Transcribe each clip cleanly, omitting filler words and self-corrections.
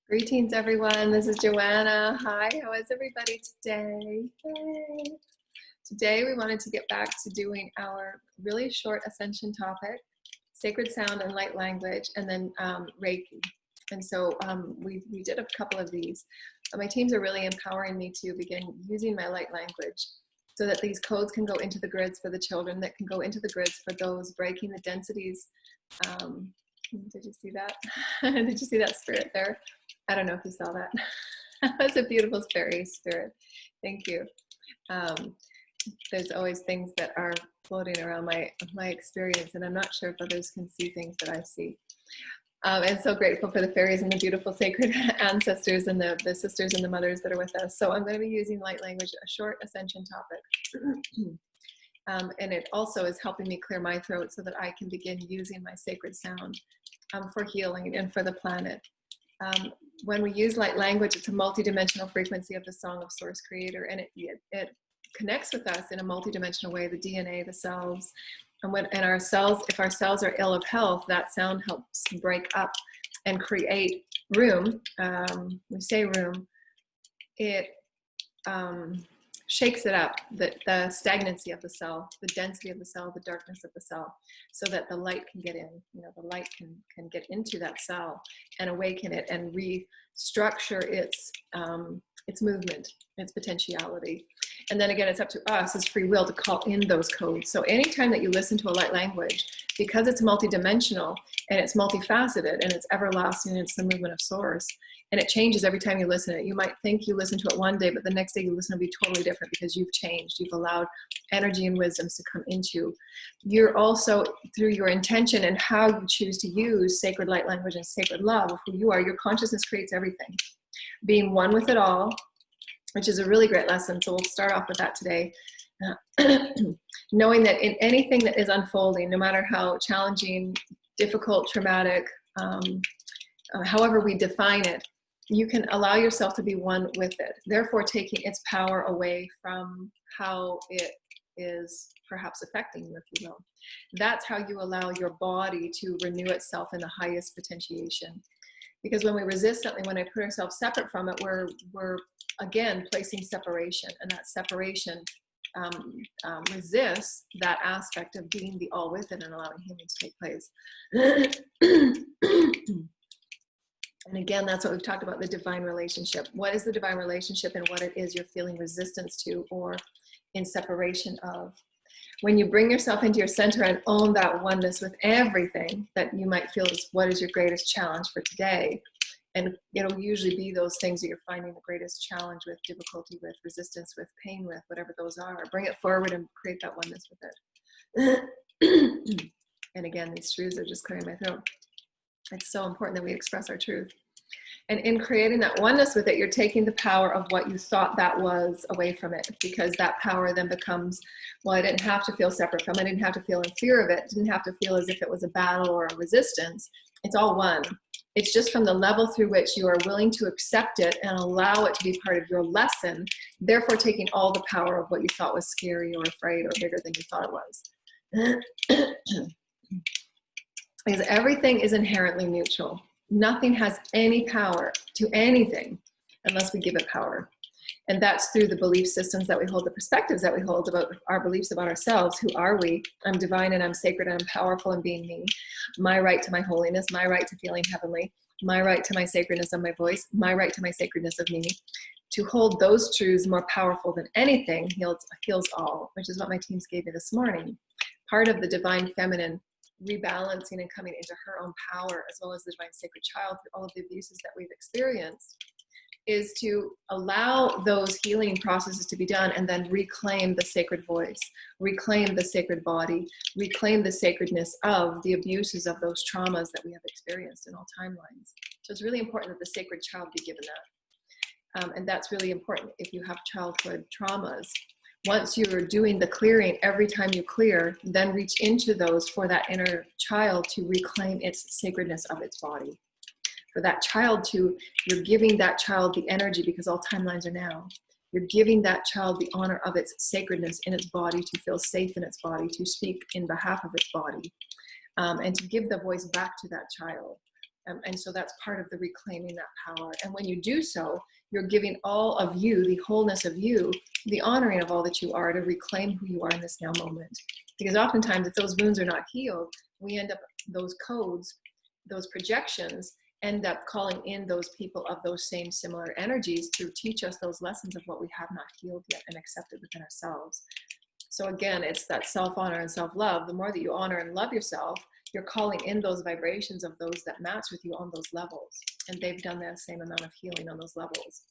Greetings, everyone. This is Joanna. Hi, how is everybody today? Hey. Today, we wanted to get back to doing our really short ascension topic, sacred sound and light language, and then Reiki. And so we did a couple of these. My teams are really empowering me to begin using my light language so that these codes can go into the grids for the children, that can go into the grids for those breaking the densities. Did you see that? Did you see that spirit there? I don't know if you saw that. That's a beautiful fairy spirit. Thank you. There's always things that are floating around my experience, and I'm not sure if others can see things that I see. And so grateful for the fairies and the beautiful sacred ancestors and the sisters and the mothers that are with us. So I'm going to be using light language, a short ascension topic. And it also is helping me clear my throat so that I can begin using my sacred sound for healing and for the planet. When we use light language, it's a multidimensional frequency of the song of Source Creator, and it connects with us in a multidimensional way, the DNA, the cells, and our cells, if our cells are ill of health, that sound helps break up and create room. We say room, it shakes it up, the stagnancy of the cell, the density of the cell, the darkness of the cell, so that the light can get in. You know, the light can get into that cell and awaken it and restructure its movement, its potentiality. And then again, it's up to us as free will to call in those codes. So anytime that you listen to a light language, because it's multidimensional and it's multifaceted and it's everlasting and it's the movement of Source, and it changes every time you listen to it. You might think you listen to it one day, but the next day you listen, it'll be totally different because you've changed. You've allowed energy and wisdoms to come into. You're also, through your intention and how you choose to use sacred light language and sacred love of who you are, your consciousness creates everything. Being one with it all, which is a really great lesson. So we'll start off with that today. Knowing that in anything that is unfolding, no matter how challenging, difficult, traumatic, however we define it, you can allow yourself to be one with it, therefore taking its power away from how it is perhaps affecting you, if you will. That's how you allow your body to renew itself in the highest potentiation. Because when we resist something, when I put ourselves separate from it, we're again placing separation, and that separation resists that aspect of being the all with it and allowing healing to take place. And again, that's what we've talked about, the divine relationship. What is the divine relationship and what it is you're feeling resistance to or in separation of? When you bring yourself into your center and own that oneness with everything that you might feel is what is your greatest challenge for today, and it'll usually be those things that you're finding the greatest challenge with, difficulty with, resistance with, pain with, whatever those are. Bring it forward and create that oneness with it. And again, these truths are just clearing my throat. It's so important that we express our truth. And in creating that oneness with it, you're taking the power of what you thought that was away from it, because that power then becomes, well, I didn't have to feel separate from it. I didn't have to feel in fear of it. Didn't have to feel as if it was a battle or a resistance. It's all one. It's just from the level through which you are willing to accept it and allow it to be part of your lesson, therefore taking all the power of what you thought was scary or afraid or bigger than you thought it was. Because everything is inherently neutral. Nothing has any power to anything unless we give it power. And that's through the belief systems that we hold, the perspectives that we hold about our beliefs about ourselves. Who are we? I'm divine and I'm sacred and I'm powerful in being me. My right to my holiness, my right to feeling heavenly, my right to my sacredness of my voice, my right to my sacredness of me. To hold those truths more powerful than anything heals all, which is what my teams gave me this morning. Part of the divine feminine rebalancing and coming into her own power, as well as the divine sacred child through all of the abuses that we've experienced, is to allow those healing processes to be done and then reclaim the sacred voice, reclaim the sacred body, reclaim the sacredness of the abuses of those traumas that we have experienced in all timelines. So it's really important that the sacred child be given that. And that's really important if you have childhood traumas. Once you're doing the clearing, every time you clear, then reach into those for that inner child to reclaim its sacredness of its body. For that child you're giving that child the energy, because all timelines are now. You're giving that child the honor of its sacredness in its body, to feel safe in its body, to speak in behalf of its body, and to give the voice back to that child. And so that's part of the reclaiming that power. And when you do so, you're giving all of you, the wholeness of you, the honoring of all that you are, to reclaim who you are in this now moment. Because oftentimes, if those wounds are not healed, we end up, those codes, those projections, end up calling in those people of those same similar energies to teach us those lessons of what we have not healed yet and accepted within ourselves. So again, it's that self-honor and self-love. The more that you honor and love yourself, you're calling in those vibrations of those that match with you on those levels. And they've done that same amount of healing on those levels.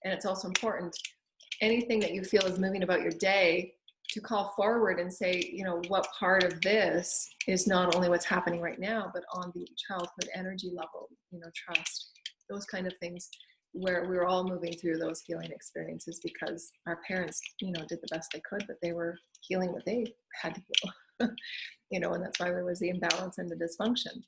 And it's also important, anything that you feel is moving about your day, to call forward and say, you know, what part of this is not only what's happening right now, but on the childhood energy level, you know, trust, those kind of things, where we're all moving through those healing experiences because our parents, you know, did the best they could, but they were healing what they had to heal, you know, and that's why there was the imbalance and the dysfunction.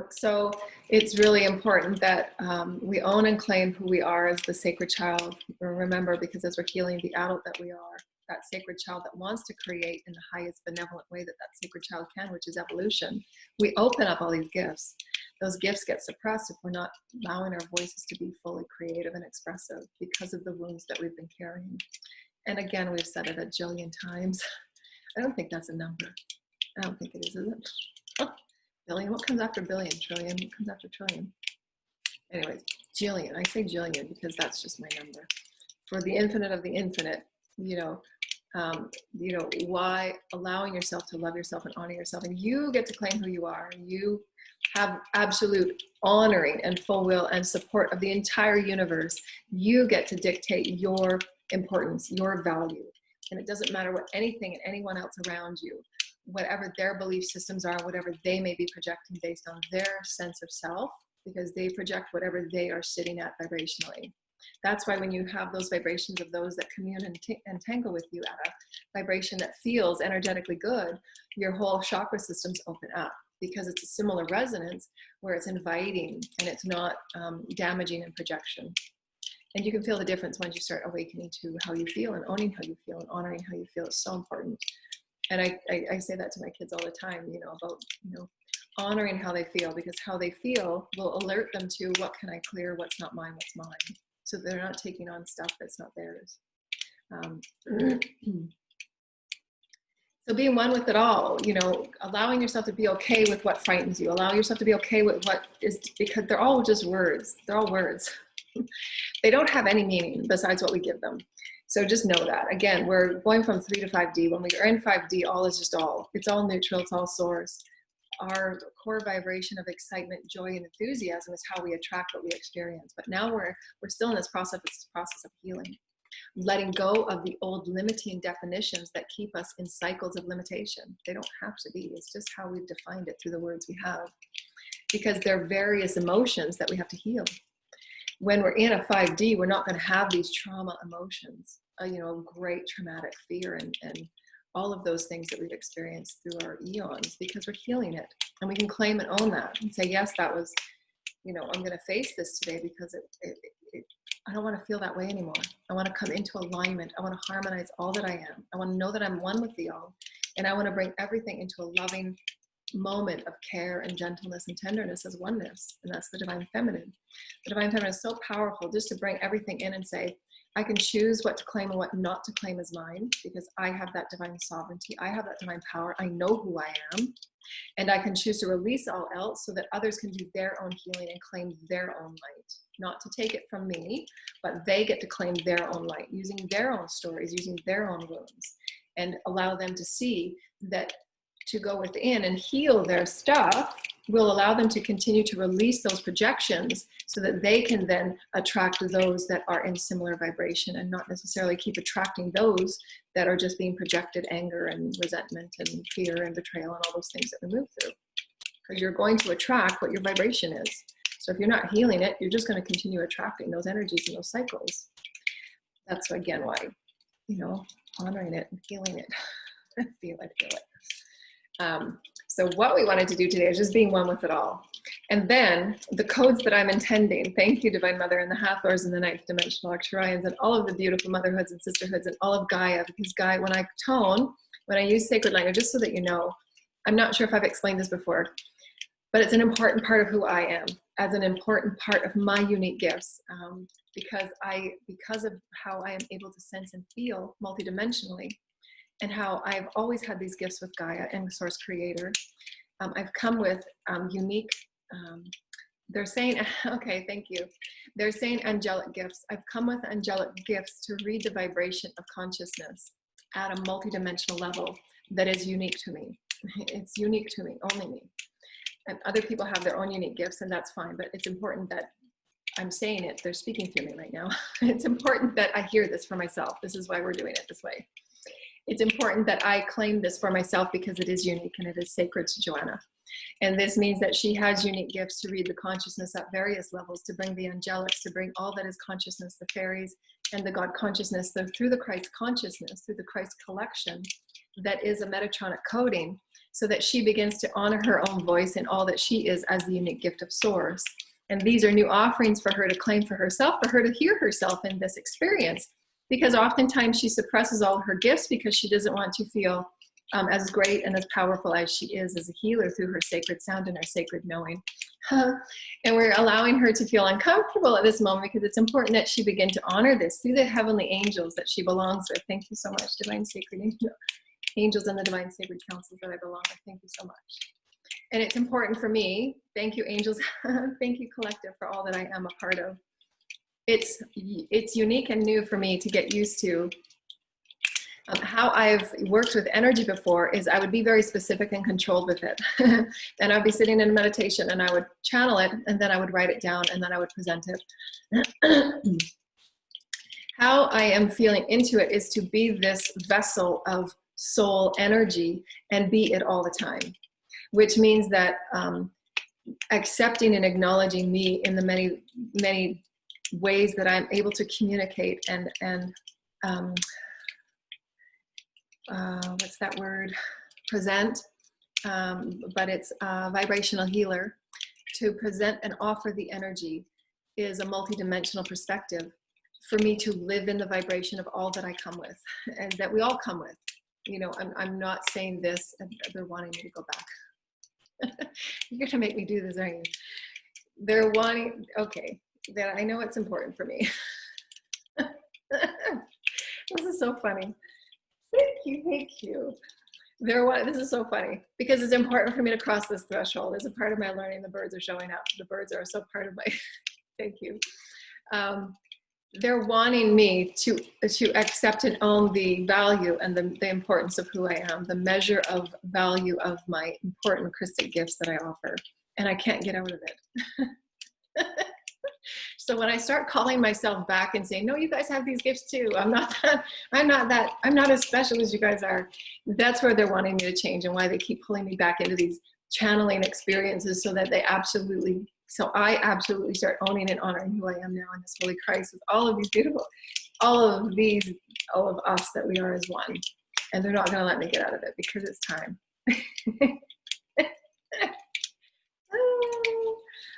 So it's really important that we own and claim who we are as the sacred child. Remember, because as we're healing the adult that we are, that sacred child that wants to create in the highest benevolent way that that sacred child can, which is evolution, we open up all these gifts. Those gifts get suppressed if we're not allowing our voices to be fully creative and expressive because of the wounds that we've been carrying. And again, we've said it a jillion times. I don't think that's a number. I don't think it is it? Oh, billion, what comes after billion? Trillion, what comes after trillion? Anyways, jillion, I say jillion because that's just my number. For the infinite of the infinite, you know, why allowing yourself to love yourself and honor yourself, and you get to claim who you are. You have absolute honoring and full will and support of the entire universe. You get to dictate your importance, your value. And it doesn't matter what anything and anyone else around you, whatever their belief systems are, whatever they may be projecting based on their sense of self, because they project whatever they are sitting at vibrationally. That's why when you have those vibrations of those that commune and tangle with you at a vibration that feels energetically good, your whole chakra systems open up, because it's a similar resonance where it's inviting and it's not damaging in projection. And you can feel the difference once you start awakening to how you feel and owning how you feel and honoring how you feel. It's so important. And I say that to my kids all the time, you know, about, you know, honoring how they feel, because how they feel will alert them to what can I clear, what's not mine, what's mine. So they're not taking on stuff that's not theirs. So being one with it all, you know, allowing yourself to be okay with what frightens you, allow yourself to be okay with what is, because they're all just words. They're all words. They don't have any meaning besides what we give them. So just know that. Again, we're going from 3 to 5D. When we are in 5D, all is just all. It's all neutral. It's all source. Our core vibration of excitement, joy, and enthusiasm is how we attract what we experience. But now we're still in this process of healing, letting go of the old limiting definitions that keep us in cycles of limitation. They don't have to be. It's just how we've defined it through the words we have, because there are various emotions that we have to heal. When we're in a 5D, we're not going to have these trauma emotions, you know, great traumatic fear and all of those things that we've experienced through our eons, because we're healing it. And we can claim and own that and say, yes, that was, you know, I'm going to face this today because I don't want to feel that way anymore. I want to come into alignment. I want to harmonize all that I am. I want to know that I'm one with the all. And I want to bring everything into a loving moment of care and gentleness and tenderness as oneness. And that's the divine feminine. The divine feminine is so powerful, just to bring everything in and say, I can choose what to claim and what not to claim as mine, because I have that divine sovereignty. I have that divine power. I know who I am. And I can choose to release all else so that others can do their own healing and claim their own light. Not to take it from me, but they get to claim their own light, using their own stories, using their own wounds, and allow them to see that to go within and heal their stuff will allow them to continue to release those projections so that they can then attract those that are in similar vibration, and not necessarily keep attracting those that are just being projected anger and resentment and fear and betrayal and all those things that we move through. Because you're going to attract what your vibration is. So if you're not healing it, you're just going to continue attracting those energies and those cycles. That's again why, you know, honoring it and healing it. feel it. So what we wanted to do today is just being one with it all. And then the codes that I'm intending, thank you, Divine Mother, and the Hathors and the ninth dimensional Arcturians and all of the beautiful motherhoods and sisterhoods and all of Gaia, because Gaia, when I tone, when I use sacred language, just so that you know, I'm not sure if I've explained this before, but it's an important part of who I am, as an important part of my unique gifts, because of how I am able to sense and feel multidimensionally, and how I've always had these gifts with Gaia and Source Creator. I've come with unique, they're saying, okay, thank you. They're saying angelic gifts. I've come with angelic gifts to read the vibration of consciousness at a multidimensional level that is unique to me. It's unique to me, only me. And other people have their own unique gifts, and that's fine, but it's important that I'm saying it. They're speaking through me right now. It's important that I hear this for myself. This is why we're doing it this way. It's important that I claim this for myself because it is unique and it is sacred to Joanna. And this means that she has unique gifts to read the consciousness at various levels, to bring the angelics, to bring all that is consciousness, the fairies and the God consciousness, through the Christ consciousness, through the Christ collection that is a Metatronic coding, so that she begins to honor her own voice in all that she is as the unique gift of Source. And these are new offerings for her to claim for herself, for her to hear herself in this experience. Because oftentimes she suppresses all her gifts because she doesn't want to feel as great and as powerful as she is as a healer through her sacred sound and her sacred knowing. And we're allowing her to feel uncomfortable at this moment because it's important that she begin to honor this through the heavenly angels that she belongs with. Thank you so much, Divine Sacred Angels and the Divine Sacred Councils that I belong with. Thank you so much. And it's important for me. Thank you, angels. Thank you, collective, for all that I am a part of. It's unique and new for me to get used to. How I've worked with energy before is I would be very specific and controlled with it. And I'd be sitting in meditation and I would channel it, and then I would write it down, and then I would present it. How I am feeling into it is to be this vessel of soul energy and be it all the time, which means that accepting and acknowledging me in the many, many ways that I'm able to communicate and what's that word? Present, but it's a vibrational healer. To present and offer the energy is a multidimensional perspective for me to live in the vibration of all that I come with and that we all come with. You know, I'm not saying this and they're wanting me to go back. You're gonna make me do this, aren't you? They're wanting, okay, that I know it's important for me. This is so funny. Thank you, thank you. This is so funny because it's important for me to cross this threshold. As a part of my learning, the birds are showing up. The birds are so part of my, thank you. They're wanting me to accept and own the value and the importance of who I am, the measure of value of my important Christic gifts that I offer. And I can't get out of it. So when I start calling myself back and saying, no, you guys have these gifts too. I'm not as special as you guys are. That's where they're wanting me to change and why they keep pulling me back into these channeling experiences so that I absolutely start owning and honoring who I am now in this Holy Christ with all of these beautiful, all of us that we are as one. And they're not going to let me get out of it because it's time.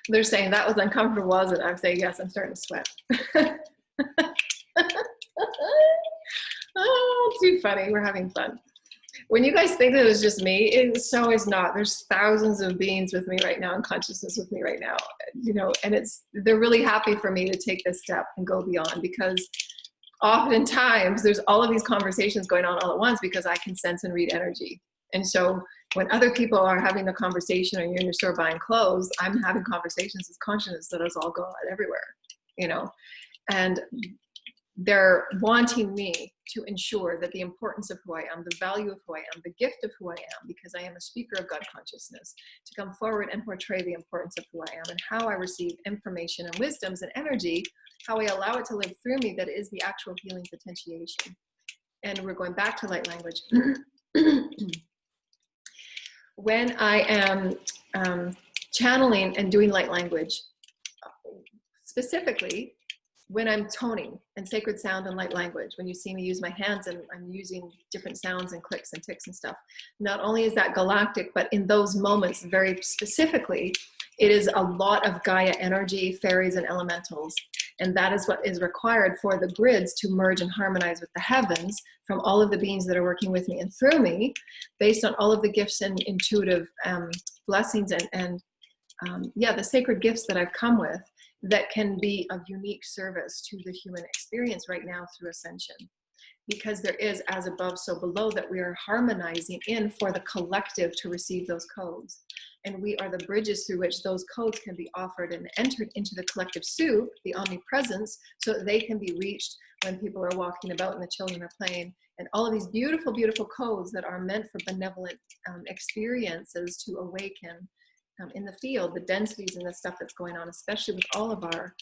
They're saying that was uncomfortable, wasn't it? I'm saying, yes, I'm starting to sweat. Oh, too funny. We're having fun. When you guys think that it was just me, it so is not. There's thousands of beings with me right now and consciousness with me right now, you know, and they're really happy for me to take this step and go beyond because oftentimes there's all of these conversations going on all at once because I can sense and read energy. And so when other people are having a conversation or you're in your store buying clothes, I'm having conversations with consciousness that is all going on everywhere, you know, and they're wanting me to ensure that the importance of who I am, the value of who I am, the gift of who I am, because I am a speaker of God consciousness, to come forward and portray the importance of who I am and how I receive information and wisdoms and energy, how I allow it to live through me, that is the actual healing potentiation. And we're going back to light language. When I am channeling and doing light language, specifically when I'm toning and sacred sound and light language, when you see me use my hands and I'm using different sounds and clicks and ticks and stuff, not only is that galactic, but in those moments, very specifically, it is a lot of Gaia energy, fairies and elementals. And that is what is required for the grids to merge and harmonize with the heavens from all of the beings that are working with me and through me, based on all of the gifts and intuitive blessings and yeah, the sacred gifts that I've come with that can be of unique service to the human experience right now through ascension. Because there is as above, so below, that we are harmonizing in for the collective to receive those codes. And we are the bridges through which those codes can be offered and entered into the collective soup, the omnipresence, so that they can be reached when people are walking about and the children are playing. And all of these beautiful, beautiful codes that are meant for benevolent experiences to awaken in the field, the densities and the stuff that's going on, especially with all of our,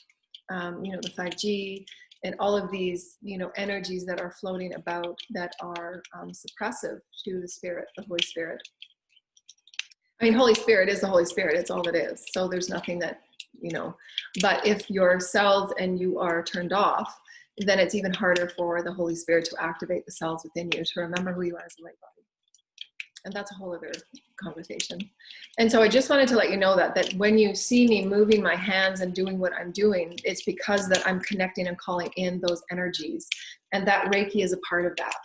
the 5G, and all of these, energies that are floating about that are suppressive to the Spirit, the Holy Spirit. I mean, Holy Spirit is the Holy Spirit. It's all it is. So there's nothing that, but if your cells and you are turned off, then it's even harder for the Holy Spirit to activate the cells within you to remember who you are as a light body. And that's a whole other conversation. And so I just wanted to let you know that when you see me moving my hands and doing what I'm doing, it's because that I'm connecting and calling in those energies. And that Reiki is a part of that.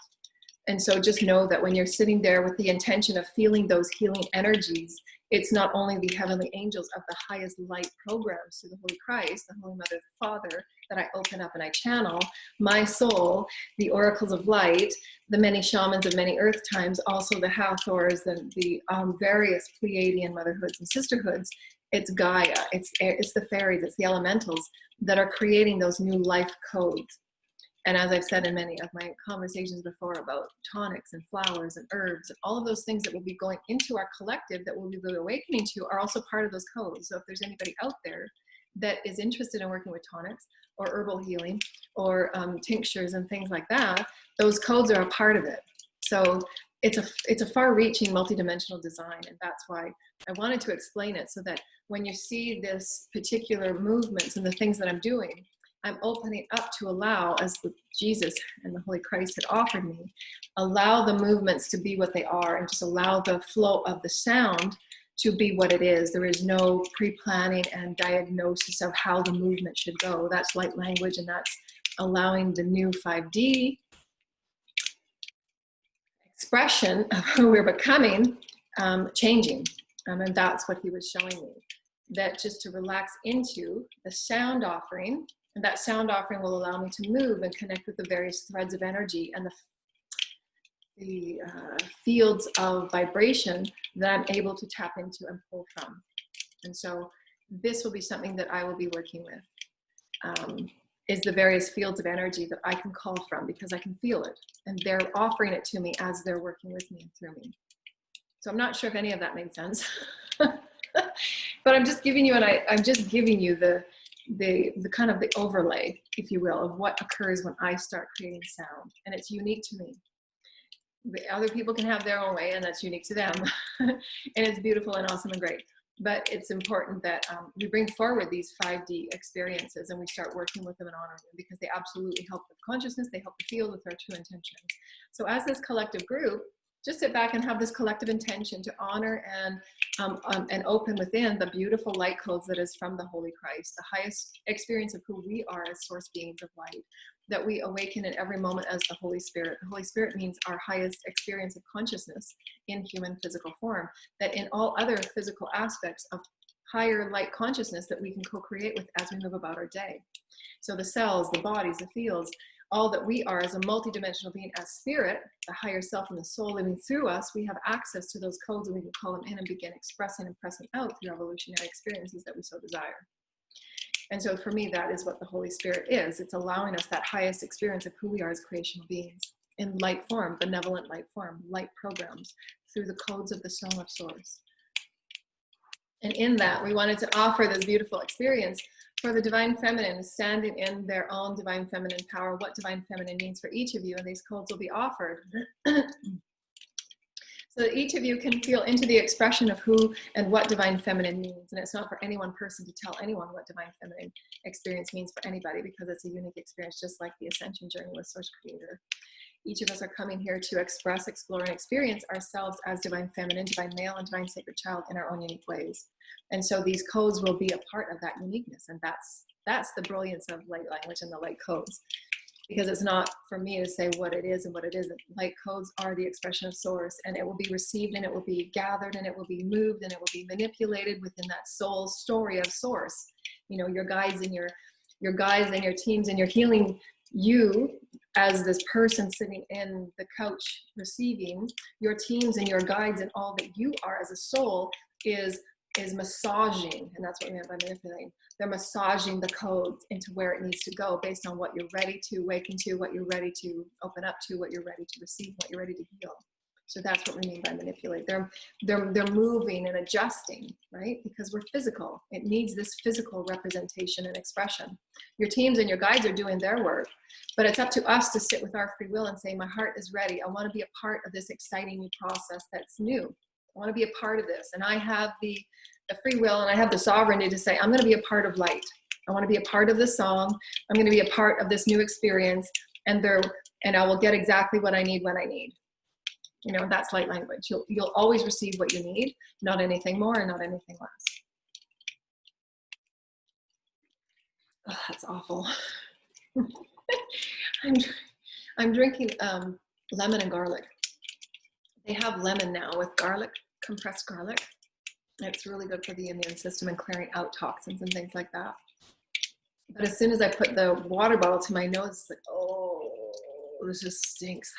And so just know that when you're sitting there with the intention of feeling those healing energies, it's not only the heavenly angels of the highest light programs through the Holy Christ, the Holy Mother, the Father, that I open up and I channel, my soul, the oracles of light, the many shamans of many earth times, also the Hathors, the various Pleiadian motherhoods and sisterhoods. It's Gaia, it's the fairies, it's the elementals that are creating those new life codes. And as I've said in many of my conversations before about tonics and flowers and herbs, and all of those things that will be going into our collective that we'll be awakening to are also part of those codes. So if there's anybody out there that is interested in working with tonics or herbal healing or tinctures and things like that, those codes are a part of it. So it's a far-reaching multidimensional design, and that's why I wanted to explain it, so that when you see this particular movements and the things that I'm doing, I'm opening up to allow, as Jesus and the Holy Christ had offered me, allow the movements to be what they are, and just allow the flow of the sound to be what it is. There is no pre-planning and diagnosis of how the movement should go. That's light language, and that's allowing the new 5D expression of who we're becoming changing. And that's what he was showing me. That just to relax into the sound offering, and that sound offering will allow me to move and connect with the various threads of energy and the fields of vibration that I'm able to tap into and pull from. And so this will be something that I will be working with, is the various fields of energy that I can call from, because I can feel it. And they're offering it to me as they're working with me and through me. So I'm not sure if any of that made sense. But I'm just giving you, I'm just giving you the kind of the overlay, if you will, of what occurs when I start creating sound. And it's unique to me. The other people can have their own way, and that's unique to them. And it's beautiful and awesome and great. But it's important that we bring forward these 5D experiences and we start working with them and honoring them, because they absolutely help with consciousness. They help the field with our true intentions. So as this collective group, just sit back and have this collective intention to honor and open within the beautiful light codes that is from the Holy Christ, the highest experience of who we are as source beings of light, that we awaken in every moment as the Holy Spirit. The Holy Spirit means our highest experience of consciousness in human physical form, that in all other physical aspects of higher light consciousness that we can co-create with as we move about our day. So the cells, the bodies, the fields, all that we are as a multidimensional being, as spirit, the higher self and the soul living through us, we have access to those codes, and we can call them in and begin expressing and pressing out through evolutionary experiences that we so desire. And so for me, that is what the Holy Spirit is. It's allowing us that highest experience of who we are as creational beings in light form, benevolent light form, light programs through the codes of the Song of Source. And in that, we wanted to offer this beautiful experience for the Divine Feminine, standing in their own Divine Feminine power, what Divine Feminine means for each of you, and these codes will be offered. So that each of you can feel into the expression of who and what Divine Feminine means. And it's not for any one person to tell anyone what Divine Feminine experience means for anybody, because it's a unique experience, just like the Ascension journey with Source Creator. Each of us are coming here to express, explore, and experience ourselves as Divine Feminine, Divine Male, and Divine Sacred Child in our own unique ways. And so these codes will be a part of that uniqueness. And that's the brilliance of light language and the light codes. because it's not for me to say what it is and what it isn't. Light codes are the expression of source, and it will be received, and it will be gathered, and it will be moved, and it will be manipulated within that soul story of source. You know, your guides and your teams, and you're healing you as this person sitting in the couch receiving. Your teams and your guides and all that you are as a soul is massaging, and that's what we meant by manipulating. They're massaging the code into where it needs to go based on what you're ready to awaken to, what you're ready to open up to, what you're ready to receive, what you're ready to heal. So that's what we mean by manipulate. They're moving and adjusting, right? Because we're physical. It needs this physical representation and expression. Your teams and your guides are doing their work, but it's up to us to sit with our free will and say, my heart is ready. I want to be a part of this exciting new process that's new. I want to be a part of this. And I have the free will, and I have the sovereignty to say, I'm going to be a part of light. I want to be a part of the song. I'm going to be a part of this new experience, and I will get exactly what I need when I need. You know, that's light language. You'll always receive what you need, not anything more and not anything less. Oh, that's awful. I'm drinking lemon and garlic. They have lemon now with garlic, compressed garlic. It's really good for the immune system and clearing out toxins and things like that. But as soon as I put the water bottle to my nose, it's like, oh, this just stinks.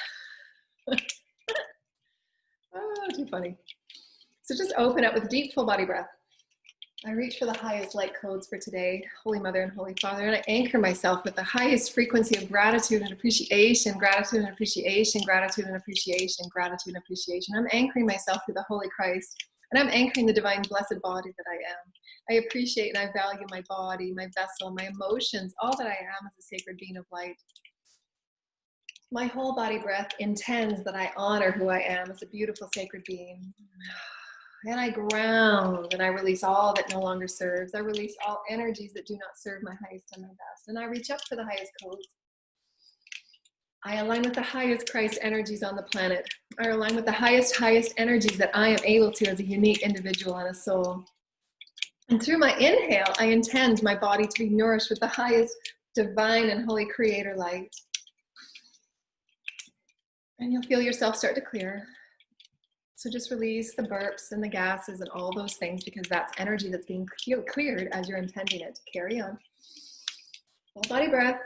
Oh, too funny. So just open up with deep full body breath. I reach for the highest light codes for today, Holy Mother and Holy Father, and I anchor myself with the highest frequency of gratitude and appreciation, gratitude and appreciation, gratitude and appreciation, gratitude and appreciation. I'm anchoring myself through the Holy Christ, and I'm anchoring the divine blessed body that I am. I appreciate and I value my body, my vessel, my emotions, all that I am as a sacred being of light. My whole body breath intends that I honor who I am as a beautiful sacred being. And I ground and I release all that no longer serves. I release all energies that do not serve my highest and my best. And I reach up for the highest codes. I align with the highest Christ energies on the planet. I align with the highest energies that I am able to as a unique individual and a soul. And through my inhale, I intend my body to be nourished with the highest divine and holy creator light. And you'll feel yourself start to clear. So just release the burps and the gases and all those things, because that's energy that's being cleared as you're intending it to carry on. Full body breath.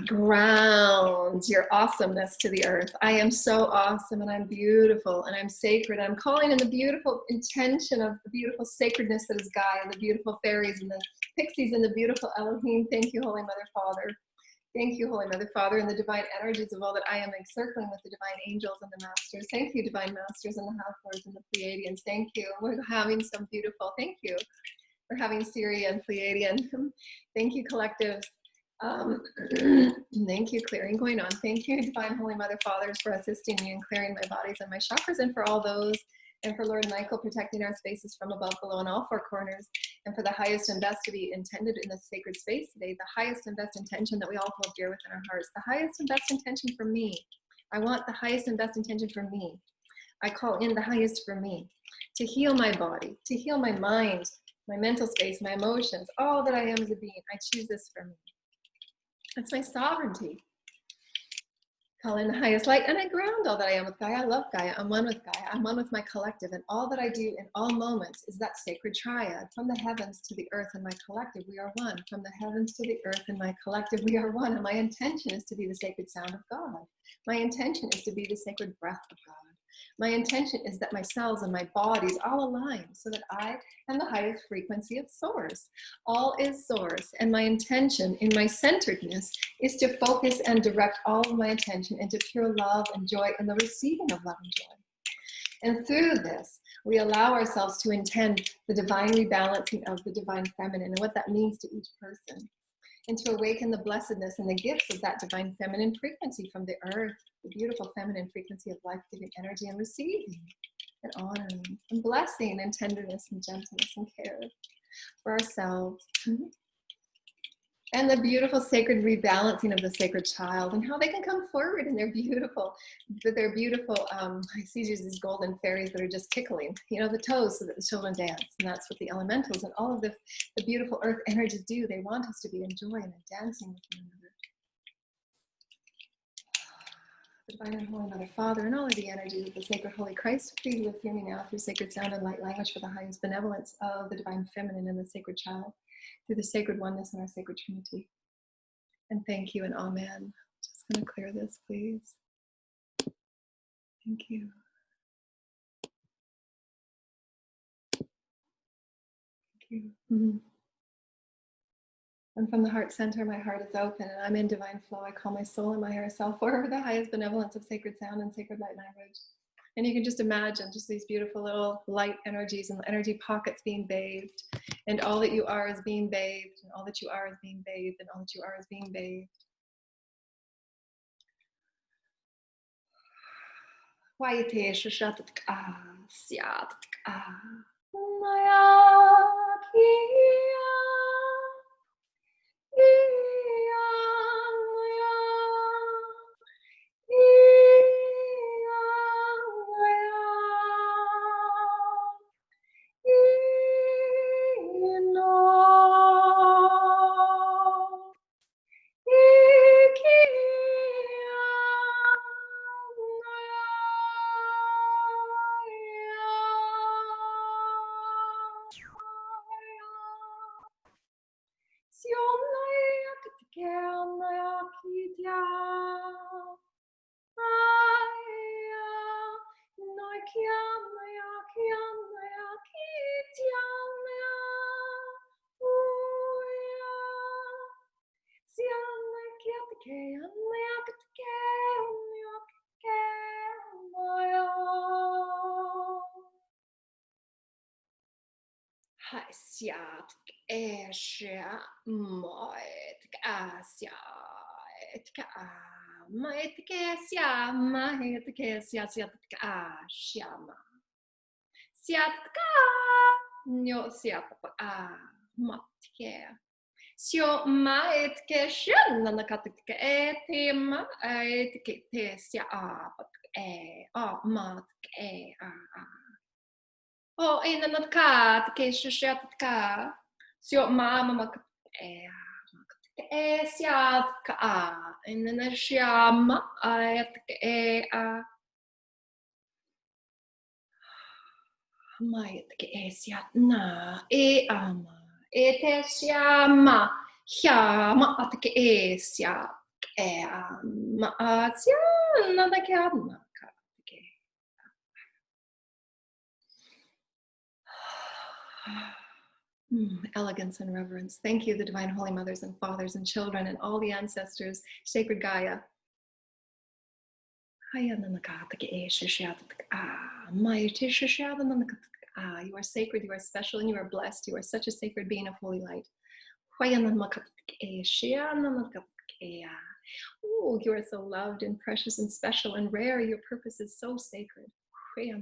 Ground your awesomeness to the earth. I am so awesome, and I'm beautiful, and I'm sacred. I'm calling in the beautiful intention of the beautiful sacredness that is Gaia, and the beautiful fairies and the pixies and the beautiful Elohim. Thank you, Holy Mother Father. Thank you, Holy Mother Father, and the divine energies of all that I am encircling with the divine angels and the masters. Thank you, divine masters and the half-lords and the Pleiadians. Thank you. We're having some beautiful, thank you. We're having Syria and Pleiadian. Thank you, collectives. Thank you, clearing going on. Thank you, divine Holy Mother Fathers, for assisting me in clearing my bodies and my chakras, and for all those, and for Lord Michael protecting our spaces from above, below, and all four corners, and for the highest and best to be intended in this sacred space today, the highest and best intention that we all hold dear within our hearts, the highest and best intention for me. I want the highest and best intention for me. I call in the highest for me, to heal my body, to heal my mind, my mental space, my emotions, all that I am as a being. I choose this for me. That's my sovereignty. Call in the highest light, and I ground all that I am with Gaia. I love Gaia. I'm one with Gaia. I'm one with my collective, and all that I do in all moments is that sacred triad. From the heavens to the earth and my collective, we are one. From the heavens to the earth and my collective, we are one. And my intention is to be the sacred sound of God. My intention is to be the sacred breath of God. My intention is that my cells and my bodies all align so that I am the highest frequency of source. All is source, and my intention in my centeredness is to focus and direct all of my attention into pure love and joy and the receiving of love and joy. And through this, we allow ourselves to intend the divine rebalancing of the divine feminine and what that means to each person, and to awaken the blessedness and the gifts of that divine feminine frequency from the earth, the beautiful feminine frequency of life-giving energy, and receiving and honoring and blessing and tenderness and gentleness and care for ourselves. And the beautiful sacred rebalancing of the sacred child, and how they can come forward in their beautiful, I see these golden fairies that are just tickling, the toes so that the children dance. And that's what the elementals and all of the beautiful earth energies do. They want us to be enjoying and dancing with one another. The Divine and Holy Mother, Father, and all of the energies of the Sacred Holy Christ, please with hear me now through sacred sound and light language for the highest benevolence of the Divine Feminine and the Sacred Child, through the sacred oneness in our sacred Trinity. And thank you and amen. Just going to clear this, please. Thank you. Thank you. Mm-hmm. And from the heart center, my heart is open and I'm in divine flow. I call my soul and my higher self for the highest benevolence of sacred sound and sacred light language. And you can just imagine just these beautiful little light energies and energy pockets being bathed. And all that you are is being bathed. And all that you are is being bathed. And all that you are is being bathed. Sio mai ke shen na katika tema ke te sia mat ke na kat ke shishat ka sio mama ke sia ka na shama ke mai ke sia na ama Ete siama chiama at che esia ma azia nada che adna elegance and reverence. Thank you, the Divine Holy Mothers and Fathers and Children and all the ancestors, Sacred Gaia. You are sacred, you are special, and you are blessed. You are such a sacred being of holy light. Oh, you are so loved and precious and special and rare. Your purpose is so sacred. You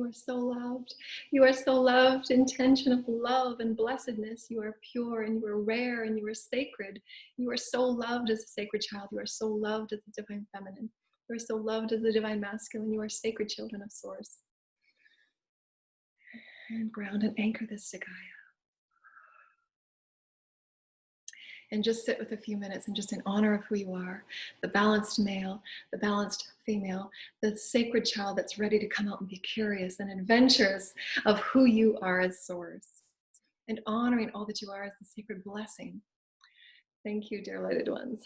are so loved. You are so loved. Intention of love and blessedness. You are pure and you are rare and you are sacred. You are so loved as a sacred child. You are so loved as the Divine Feminine. You are so loved as the Divine Masculine. You are sacred children of Source. And ground and anchor this to Gaia. And just sit with a few minutes and just in honor of who you are, the balanced male, the balanced female, the sacred child that's ready to come out and be curious and adventurous of who you are as Source, and honoring all that you are as the sacred blessing. Thank you, dear lighted ones.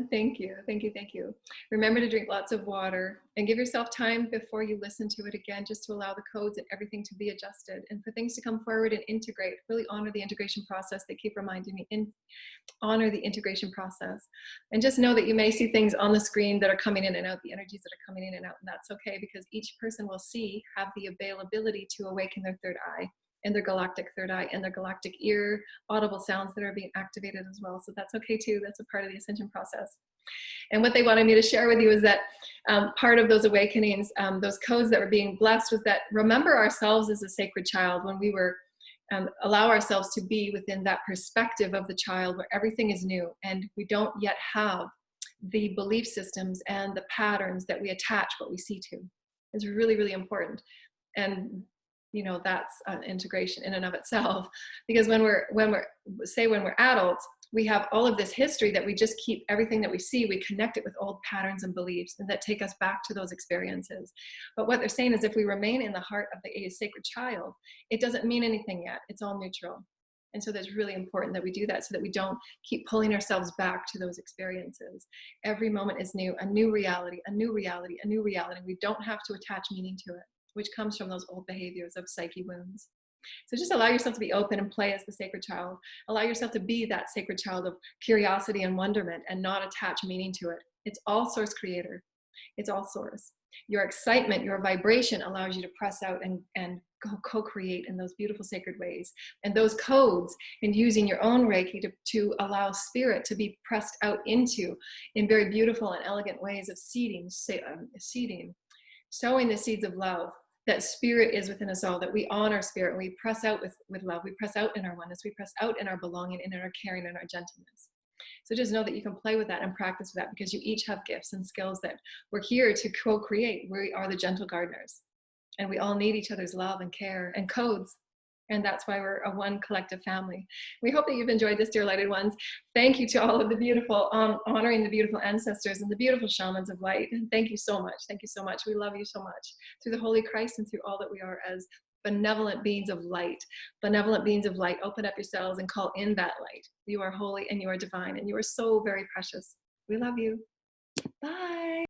Thank you, thank you, thank you. Remember to drink lots of water and give yourself time before you listen to it again, just to allow the codes and everything to be adjusted and for things to come forward and integrate. Really honor the integration process. They keep reminding me, honor the integration process. And just know that you may see things on the screen that are coming in and out, the energies that are coming in and out, and that's okay because each person will have the availability to awaken their third eye and their galactic third eye and their galactic ear, audible sounds that are being activated as well. So that's okay too. That's a part of the ascension process. And what they wanted me to share with you is that part of those awakenings, those codes that were being blessed was that remember ourselves as a sacred child when we were, allow ourselves to be within that perspective of the child where everything is new and we don't yet have the belief systems and the patterns that we attach what we see to. It's really, really important. And you know, that's an integration in and of itself, because when we're adults, we have all of this history that we just keep everything that we see, we connect it with old patterns and beliefs, and that take us back to those experiences. But what they're saying is if we remain in the heart of the sacred child, it doesn't mean anything yet. It's all neutral. And so that's really important that we do that so that we don't keep pulling ourselves back to those experiences. Every moment is new, a new reality, a new reality, a new reality. We don't have to attach meaning to it, which comes from those old behaviors of psyche wounds. So just allow yourself to be open and play as the sacred child. Allow yourself to be that sacred child of curiosity and wonderment and not attach meaning to it. It's all source creator. It's all source. Your excitement, your vibration allows you to press out and co-create in those beautiful sacred ways. And those codes, and using your own Reiki to allow spirit to be pressed out into in very beautiful and elegant ways of seeding, sowing the seeds of love, that spirit is within us all, that we honor spirit and we press out with love. We press out in our oneness. We press out in our belonging and in our caring and our gentleness. So just know that you can play with that and practice with that, because you each have gifts and skills that we're here to co-create. We are the gentle gardeners, and we all need each other's love and care and codes. And that's why we're a one collective family. We hope that you've enjoyed this, dear lighted ones. Thank you to all of the beautiful, honoring the beautiful ancestors and the beautiful shamans of light. And thank you so much. Thank you so much. We love you so much through the Holy Christ and through all that we are as benevolent beings of light. Benevolent beings of light. Open up yourselves and call in that light. You are holy and you are divine and you are so very precious. We love you. Bye.